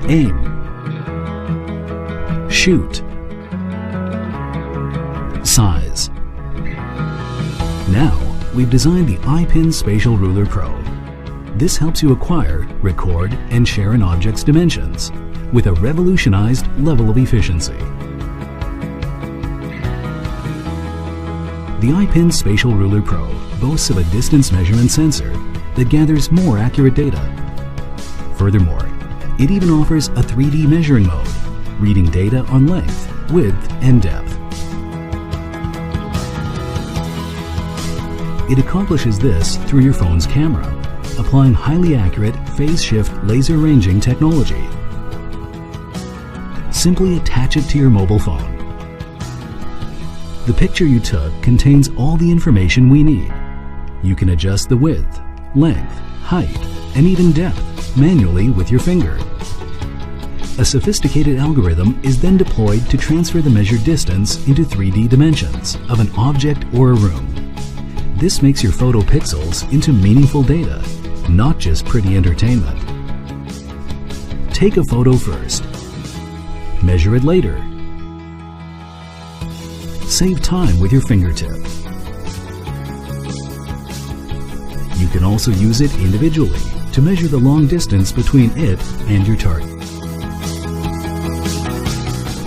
aim, shoot, size. Now, we've designed the Ipin Spatial Ruler Pro. This helps you acquire, record, and share an object's dimensions with a revolutionized level of efficiency. The Ipin Spatial Ruler Pro boasts of a distance measurement sensor that gathers more accurate data. Furthermore, it even offers a 3D measuring mode, reading data on length, width, and depth. It accomplishes this through your phone's camera, applying highly accurate phase shift laser ranging technology. Simply attach it to your mobile phone. The picture you took contains all the information we need. You can adjust the width, length, height, and even depth manually with your finger. A sophisticated algorithm is then deployed to transfer the measured distance into 3D dimensions of an object or a room. This makes your photo pixels into meaningful data, not just pretty entertainment. Take a photo first. Measure it later. Save time with your fingertip. You can also use it individually to measure the long distance between it and your target.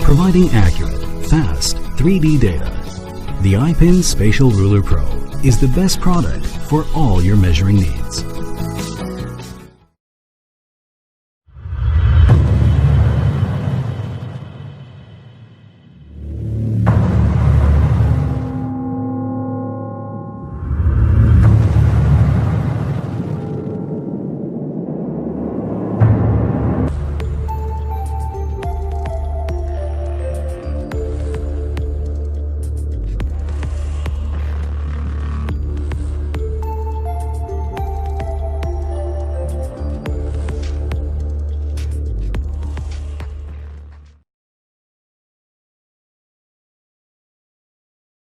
Providing accurate, fast 3D data, the Ipin Spatial Ruler Pro is the best product for all your measuring needs.